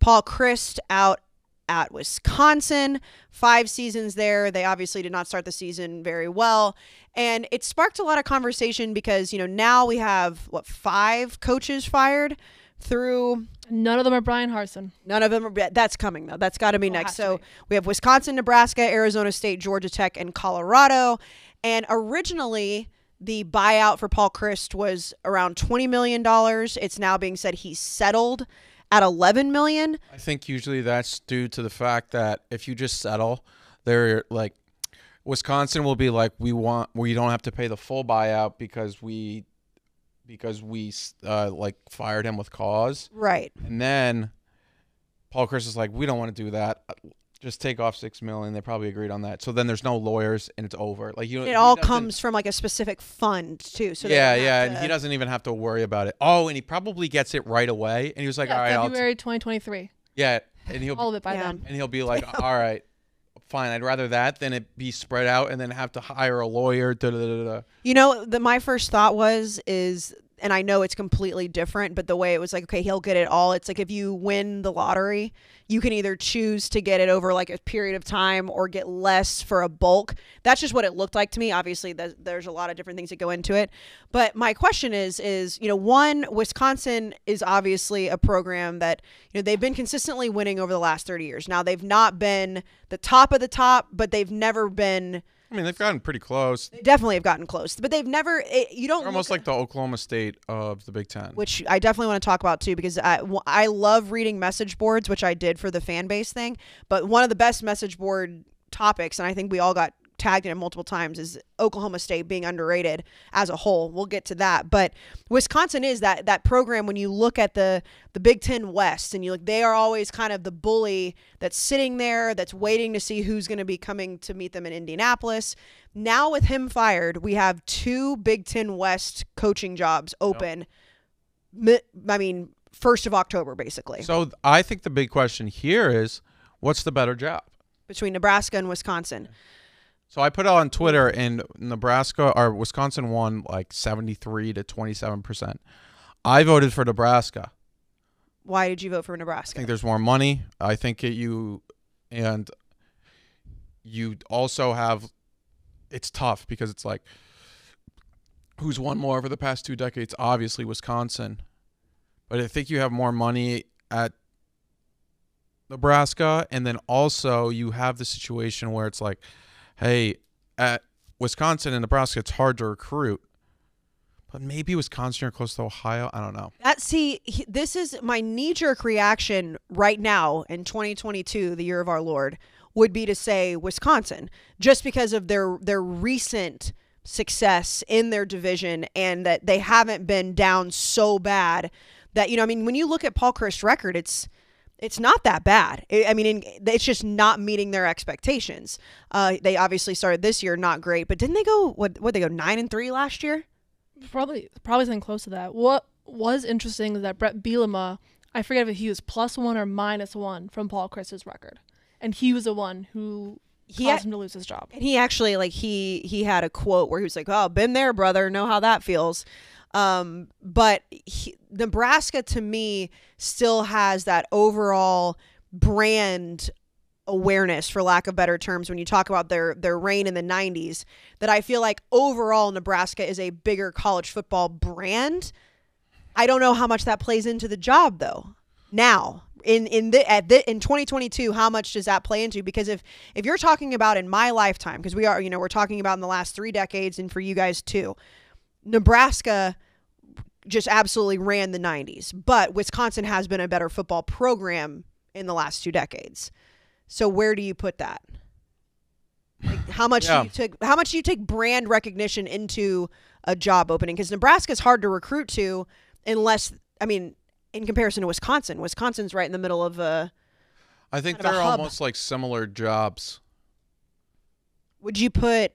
Paul Chryst out at Wisconsin, 5 seasons there. They obviously did not start the season very well. And it sparked a lot of conversation because, now we have, 5 coaches fired through. None of them are Brian Harsin. None of them are. That's coming, though. That's got to be next. So be. we have Wisconsin, Nebraska, Arizona State, Georgia Tech, and Colorado. And originally, the buyout for Paul Chryst was around $20 million. It's now being said he's settled at $11 million. I think usually that's due to the fact that if you just settle, they're like, Wisconsin will be like, we don't have to pay the full buyout because we fired him with cause. Right. And then Paul Chryst is like, we don't want to do that. Just take off $6 million. They probably agreed on that. So then there's no lawyers and it's over. Like it all comes from like a specific fund too. So and he doesn't even have to worry about it. Oh, and he probably gets it right away. And he was like, all right, February 2023. Yeah, and he'll all of it by then. And he'll be like, all right, fine. I'd rather that than it be spread out and then have to hire a lawyer. My first thought is. And I know it's completely different, but the way it was like, okay, he'll get it all. It's like if you win the lottery, you can either choose to get it over like a period of time or get less for a bulk. That's just what it looked like to me. Obviously, there's a lot of different things that go into it. But my question is one, Wisconsin is obviously a program that, they've been consistently winning over the last 30 years. Now, they've not been the top of the top, but they've never been... I mean, they've gotten pretty close. They definitely have gotten close, but they've never. They're almost like the Oklahoma State of the Big Ten, which I definitely want to talk about too, because I love reading message boards, which I did for the fan base thing. But one of the best message board topics, and I think we all got tagged in it multiple times, is Oklahoma State being underrated as a whole. We'll get to that, but Wisconsin is that program. When you look at the Big Ten West, and you look, they are always kind of the bully that's sitting there, that's waiting to see who's going to be coming to meet them in Indianapolis. Now with him fired, we have 2 Big Ten West coaching jobs open. Yep. I mean, 1st of October, basically. So I think the big question here is, what's the better job between Nebraska and Wisconsin? So I put it on Twitter, and Wisconsin won like 73 to 27%. I voted for Nebraska. Why did you vote for Nebraska? I think there's more money. I think you also have. It's tough because it's like, who's won more over the past 2 decades? Obviously Wisconsin, but I think you have more money at Nebraska, and then also you have the situation where it's like, hey, at Wisconsin and Nebraska, it's hard to recruit. But maybe Wisconsin are close to Ohio. I don't know. This is my knee-jerk reaction right now in 2022, the year of our Lord, would be to say Wisconsin, just because of their recent success in their division and that they haven't been down so bad that, when you look at Paul Chryst's record, it's not that bad. It's just not meeting their expectations. They obviously started this year not great, but didn't they go, what they go 9-3 last year? Probably something close to that. What was interesting is that Brett Bielema, I forget if he was +1 or -1 from Paul Chryst's record. And he was the one who caused him to lose his job. And he actually, he had a quote where he was like, oh, been there, brother, know how that feels. But Nebraska, to me, still has that overall brand awareness, for lack of better terms, when you talk about their reign in the 90s, that I feel like overall Nebraska is a bigger college football brand. I don't know how much that plays into the job, though. Now, in 2022, how much does that play into? Because if you're talking about in my lifetime, because we're talking about in the last 3 decades, and for you guys too, Nebraska just absolutely ran the 90s, but Wisconsin has been a better football program in the last 2 decades. So where do you put that? Like, how much do you take brand recognition into a job opening? Because Nebraska is hard to recruit to, unless, in comparison to Wisconsin. Wisconsin's right in the middle of a. I think they're almost like similar jobs. Would you put?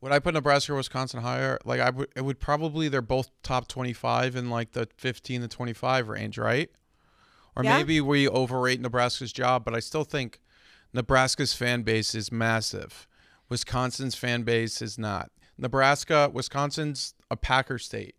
Would I put Nebraska or Wisconsin higher? Like it would probably, they're both top 25 in like the 15 to 25 range, right? Or maybe we overrate Nebraska's job, but I still think Nebraska's fan base is massive. Wisconsin's fan base is not. Wisconsin's a Packer state.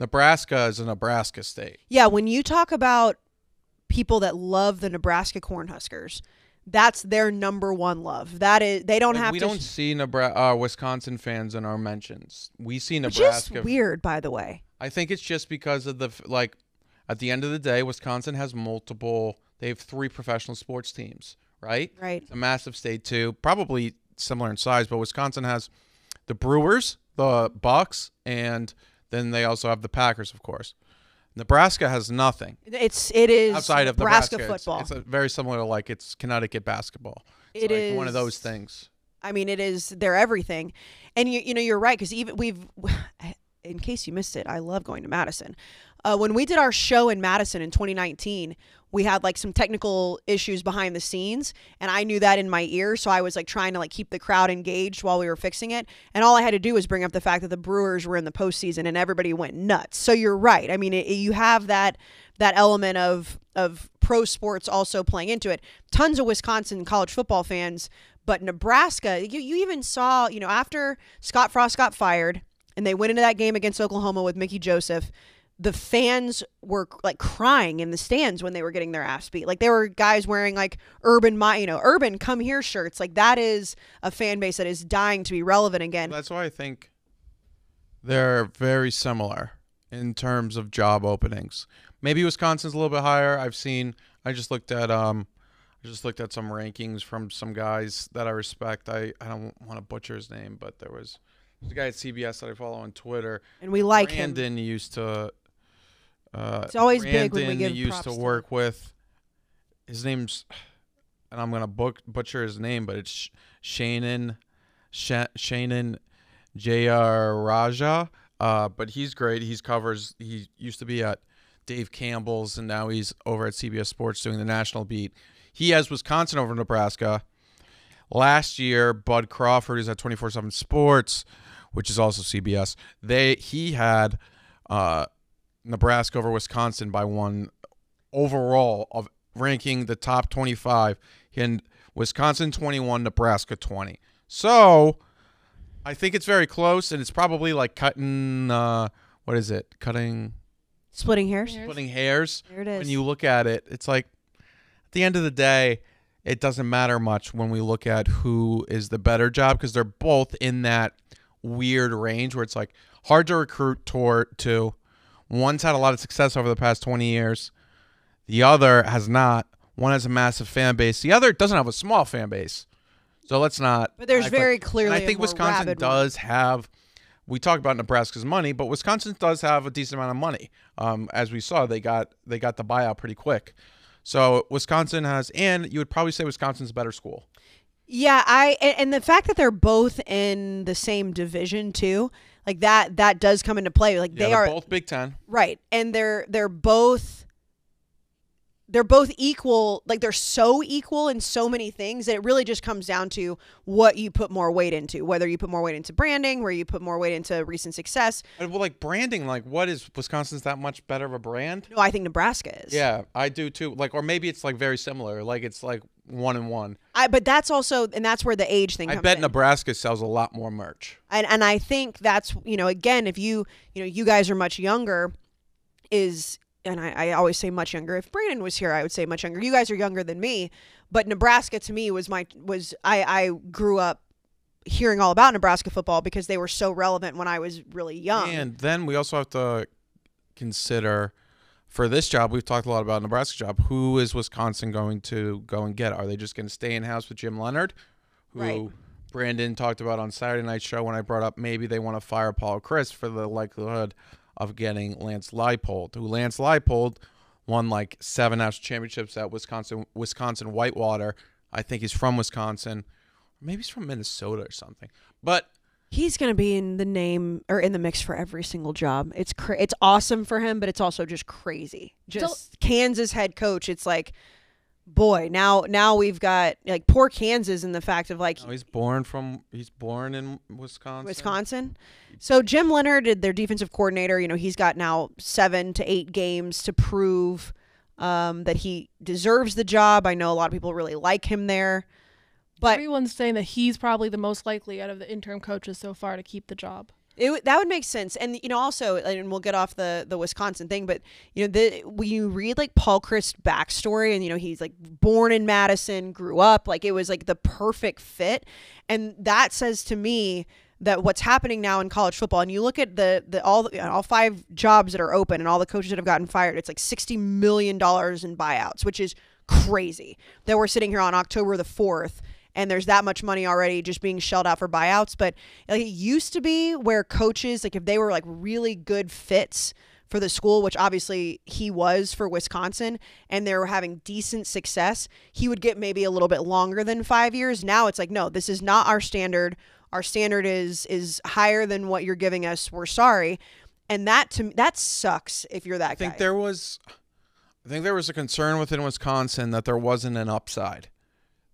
Nebraska is a Nebraska state. Yeah, when you talk about people that love the Nebraska Cornhuskers, that's their number one love. That is, they don't have we to. We don't see Wisconsin fans in our mentions. We see Nebraska. Which is weird, by the way. I think it's just because of at the end of the day, Wisconsin has they have 3 professional sports teams, right? Right. It's a massive state too, probably similar in size, but Wisconsin has the Brewers, the Bucks, and then they also have the Packers, of course. Nebraska has nothing. It is outside of Nebraska football. It's very similar to it's Connecticut basketball. It's it is one of those things. I mean, it is. They're everything, and you're right, because even in case you missed it, I love going to Madison. When we did our show in Madison in 2019, we had some technical issues behind the scenes, and I knew that in my ear, so I was trying to keep the crowd engaged while we were fixing it. And all I had to do was bring up the fact that the Brewers were in the postseason, and everybody went nuts. So you're right. I mean, you have that element of pro sports also playing into it. Tons of Wisconsin college football fans, but Nebraska, you even saw, after Scott Frost got fired and they went into that game against Oklahoma with Mickey Joseph, the fans were crying in the stands when they were getting their ass beat. There were guys wearing Urban Come Here shirts. That is a fan base that is dying to be relevant again. That's why I think they're very similar in terms of job openings. Maybe Wisconsin's a little bit higher. I just looked at some rankings from some guys that I respect. I don't want to butcher his name, but there's a guy at CBS that I follow on Twitter. And we like Brandon him. used to it's always big when we give used to work with. His name's, and I'm gonna butcher his name, but it's Shannon J.R. Raja. But he's great. He used to be at Dave Campbell's, and now he's over at CBS Sports doing the national beat. He has Wisconsin over Nebraska. Last year, Bud Crawford, who's at 24/7 Sports, which is also CBS, he had Nebraska over Wisconsin by 1 overall of ranking the top 25, and Wisconsin 21, Nebraska 20. So I think it's very close, and it's probably cutting Splitting hairs. Splitting hairs. There it is. When you look at it, it's at the end of the day, it doesn't matter much when we look at who is the better job, because they're both in that weird range where it's hard to recruit to. One's had a lot of success over the past 20 years. The other has not. One has a massive fan base. The other doesn't have a small fan base. So let's not. But there's very clearly. And I think Wisconsin does have. We talk about Nebraska's money, but Wisconsin does have a decent amount of money. As we saw, they got the buyout pretty quick. So Wisconsin has, and you would probably say Wisconsin's a better school. Yeah, and the fact that they're both in the same division too, that does come into play. They are both Big Ten, right? And they're both equal. They're so equal in so many things that it really just comes down to what you put more weight into. Whether you put more weight into branding, where you put more weight into recent success. Well, branding, what is Wisconsin's that much better of a brand? No, I think Nebraska is. Yeah, I do too. Or maybe it's very similar. It's 1-1. But that's also, and that's where the age thing comes in. I bet Nebraska sells a lot more merch. And I think that's, again, if you guys are much younger, and I always say much younger. If Brandon was here, I would say much younger. You guys are younger than me, but Nebraska to me I grew up hearing all about Nebraska football because they were so relevant when I was really young. And then we also have to consider, for this job, we've talked a lot about Nebraska job. Who is Wisconsin going to go and get? Are they just going to stay in house with Jim Leonard, who right. Brandon talked about on Saturday Night Show when I brought up maybe they want to fire Paul Chris for the likelihood of getting Lance Leipold, who Lance Leipold won 7 national championships at Wisconsin Whitewater. I think he's from Wisconsin. Maybe he's from Minnesota or something. But he's going to be in the name or in the mix for every single job. It's awesome for him, but it's also just crazy. Just Kansas head coach. It's boy, now we've got poor Kansas in the fact of he's born in Wisconsin. So Jim Leonard, their defensive coordinator, he's got now 7 to 8 games to prove that he deserves the job. I know a lot of people really like him there, but everyone's saying that he's probably the most likely out of the interim coaches so far to keep the job. That would make sense. And, also, and we'll get off the Wisconsin thing, but, when you read, like, Paul Chryst's backstory and, he's, like, born in Madison, grew up, like, it was, like, the perfect fit. And that says to me that what's happening now in college football, and you look at all 5 jobs that are open and all the coaches that have gotten fired, it's like $60 million in buyouts, which is crazy that we're sitting here on October the 4th. And there's that much money already just being shelled out for buyouts. But like, it used to be where coaches, like if they were like really good fits for the school, which obviously he was for Wisconsin, and they were having decent success, he would get maybe a little bit longer than 5 years. Now it's like, no, this is not our standard. Our standard is higher than what you're giving us. We're sorry. And that sucks if you're that guy. I think there was a concern within Wisconsin that there wasn't an upside.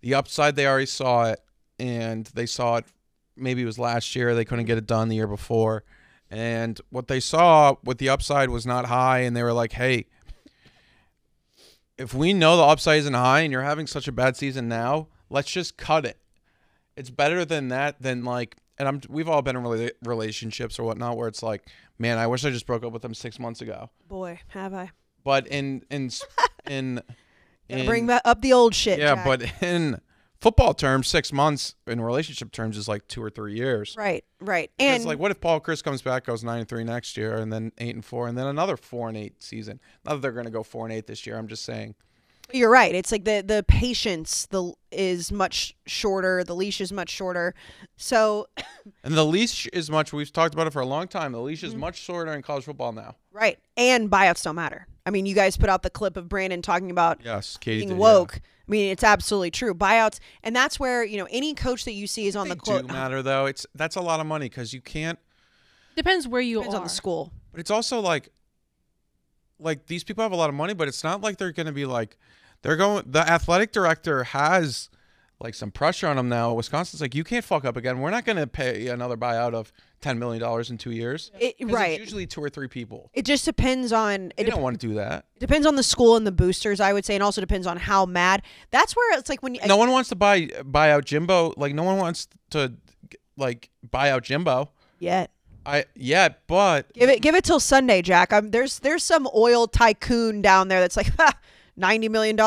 The upside, they already saw it, and they saw it, maybe it was last year. They couldn't get it done the year before. And what they saw with the upside was not high, and they were like, hey, if we know the upside isn't high and you're having such a bad season now, let's just cut it. It's better than that, than like, and we've all been in relationships or whatnot where it's like, man, I wish I just broke up with them 6 months ago. Boy, have I. But in bring up the old shit. Yeah, Jack. But in football terms, 6 months, in relationship terms is like 2 or 3 years. Right. And it's like, what if Paul Chryst comes back, goes 9-3 next year, and then 8-4, and then another 4-8 season? Not that they're going to go 4-8 this year. I'm just saying. You're right. It's like the patience is much shorter. The leash is much shorter. So, and the leash is much. We've talked about it for a long time. The leash is much shorter in college football now. Right, and buyouts don't matter. I mean, you guys put out the clip of Brandon talking about being woke. Yeah. I mean, it's absolutely true. Buyouts, and that's where any coach that you see is on the quote. Do matter though. That's a lot of money because you can't. Depends where you depends are. on the school. But it's also like these people have a lot of money, but it's not like they're going to be like the athletic director has like some pressure on them now. Wisconsin's like, you can't fuck up again. We're not going to pay another buyout of $10 million in 2 years. Right. It's usually 2 or 3 people. It just depends on. They don't want to do that. It depends on the school and the boosters, I would say, and also depends on how mad. That's where it's like when no one wants to buy out Jimbo. Like no one wants to like buy out Jimbo yet. But give it till Sunday, Jack. There's some oil tycoon down there that's like $90 million.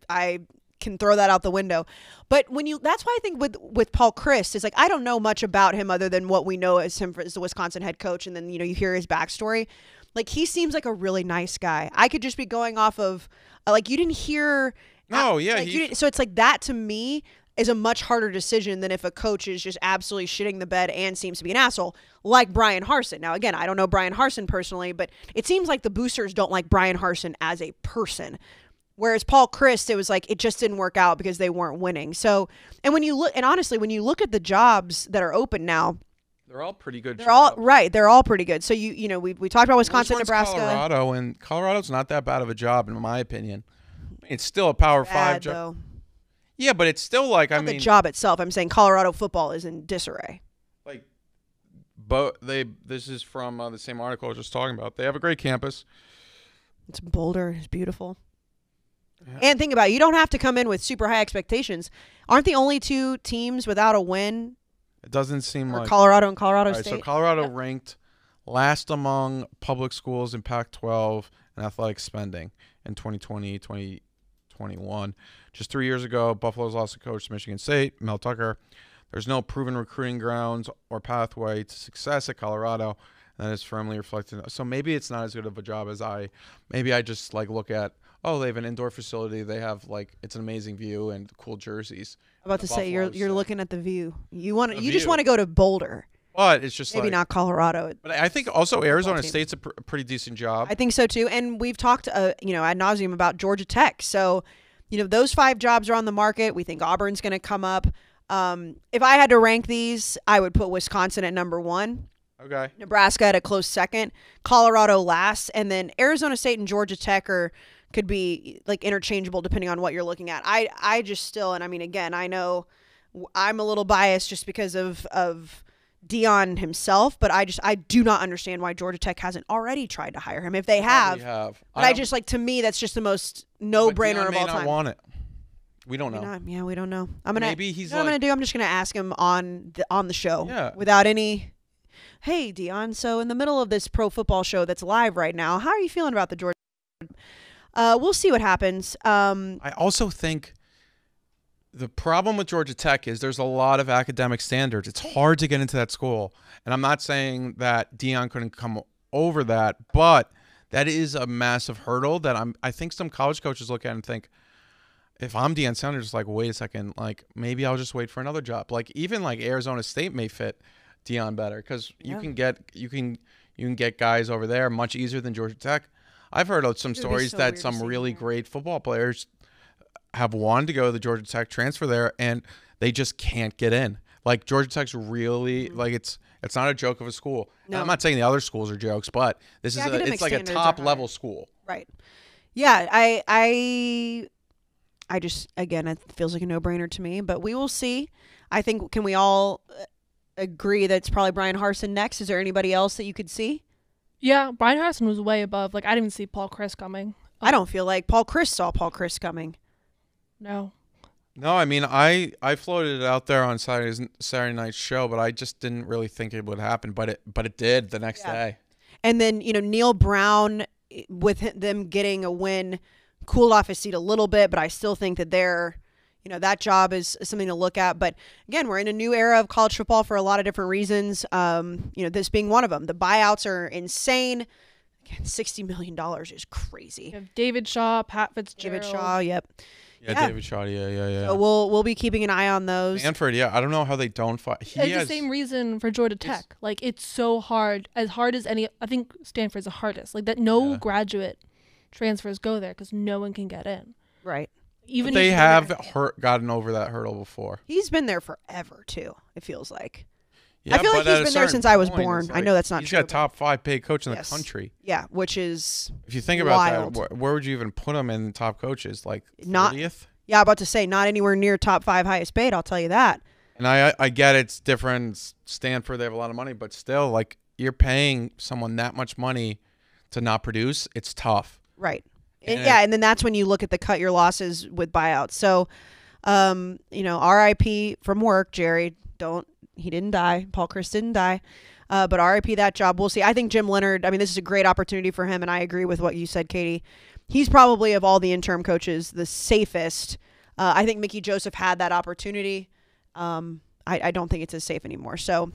I can throw that out the window. But that's why I think with Paul Chryst is like, I don't know much about him other than what we know as him as the Wisconsin head coach, and then you hear his backstory. Like, he seems like a really nice guy. I could just be going off of like, you didn't hear. No, yeah. Like, so it's like that to me is a much harder decision than if a coach is just absolutely shitting the bed and seems to be an asshole, like Brian Harsin. Now, again, I don't know Brian Harsin personally, but it seems like the boosters don't like Brian Harsin as a person. Whereas Paul Chryst, it was like it just didn't work out because they weren't winning. So, and honestly, when you look at the jobs that are open now, they're all pretty good. They're all pretty good. So we talked about Wisconsin, Nebraska, Colorado's not that bad of a job in my opinion. It's still a Power 5 job. Yeah, but it's still like not the job itself. I'm saying Colorado football is in disarray. Like, but this is from the same article I was just talking about. They have a great campus. It's Boulder. It's beautiful. Yeah. And think about it, you don't have to come in with super high expectations. Aren't the only 2 teams without a win? It doesn't seem like Colorado and Colorado State. So Colorado ranked last among public schools in Pac-12 in athletic spending in 2020, 2021. Just 3 years ago, Buffalo's lost a coach to Michigan State, Mel Tucker. There's no proven recruiting grounds or pathway to success at Colorado, and that is firmly reflected. So maybe it's not as good of a job as I just like look at. Oh, they have an indoor facility. They have it's an amazing view and cool jerseys. I'm about to say you're looking at the view. You just want to go to Boulder. But it's just maybe not Colorado. But I think also Arizona State's a pretty decent job. I think so too. And we've talked ad nauseum about Georgia Tech. So, those 5 jobs are on the market. We think Auburn's going to come up. If I had to rank these, I would put Wisconsin at number 1. Okay. Nebraska at a close second. Colorado last, and then Arizona State and Georgia Tech could be like interchangeable depending on what you're looking at. I just still, and I mean, again, I know I'm a little biased just because of Dion himself, but I do not understand why Georgia Tech hasn't already tried to hire him. If they have. But I just to me, that's just the most no-brainer of all time. Not want it. We don't know. Yeah, we don't know. I'm just going to ask him on the show. Yeah. Without any. Hey, Dion. So in the middle of this pro football show that's live right now, how are you feeling about the Georgia? We'll see what happens. I also think the problem with Georgia Tech is there's a lot of academic standards. It's hard to get into that school. And I'm not saying that Dion couldn't come over that, but that is a massive hurdle that I think some college coaches look at and think, if I'm Deion Sanders, like, wait a second, like, maybe I'll just wait for another job. Like, even like Arizona State may fit Dion better because you can get guys over there much easier than Georgia Tech. I've heard of some stories that some really great football players have wanted to go to the Georgia Tech, transfer there, and they just can't get in. Like, Georgia Tech's really like it's not a joke of a school. No. I'm not saying the other schools are jokes, but this is it's like a top level school. Right. Yeah, I just, again, it feels like a no-brainer to me, but we will see. I think, can we all agree that it's probably Brian Harsin next? Is there anybody else that you could see? Yeah, Brian Harsin was way above. Like, I didn't even see Paul Chryst coming. I don't feel like Paul Chryst saw Paul Chryst coming. No. No, I mean, I floated it out there on Saturday night's show, but I just didn't really think it would happen. But it did the next day. And then, Neil Brown, with them getting a win, cooled off his seat a little bit, but I still think that that job is something to look at. But again, we're in a new era of college football for a lot of different reasons. This being one of them. The buyouts are insane. Again, $60 million is crazy. You have David Shaw, Pat Fitzgerald. David Shaw, yep. Yeah, David Shaw, yeah. So we'll be keeping an eye on those. Stanford, yeah. I don't know how they don't fight. It's the same reason for Georgia Tech. Like, it's so hard. As hard as any. I think Stanford's the hardest. Like, that no graduate transfers go there because no one can get in. Right. Even but they have gotten over that hurdle before. He's been there forever too, it feels like. Yeah, I feel like he's been there since I was born. Like, I know that's not true. He's got top 5 paid coach in the country. Yeah, which is if you think about that, where would you even put him in top coaches? Like 30th? Yeah, I'm about to say not anywhere near top 5 highest paid, I'll tell you that. And I get it's different. Stanford, they have a lot of money, but still, like, you're paying someone that much money to not produce. It's tough. Right. And then that's when you look at the cut your losses with buyouts. So, RIP from work, Jerry. He didn't die. Paul Chryst didn't die. But RIP that job. We'll see. I think Jim Leonhard, this is a great opportunity for him, and I agree with what you said, Katie. He's probably, of all the interim coaches, the safest. I think Mickey Joseph had that opportunity. I don't think it's as safe anymore. So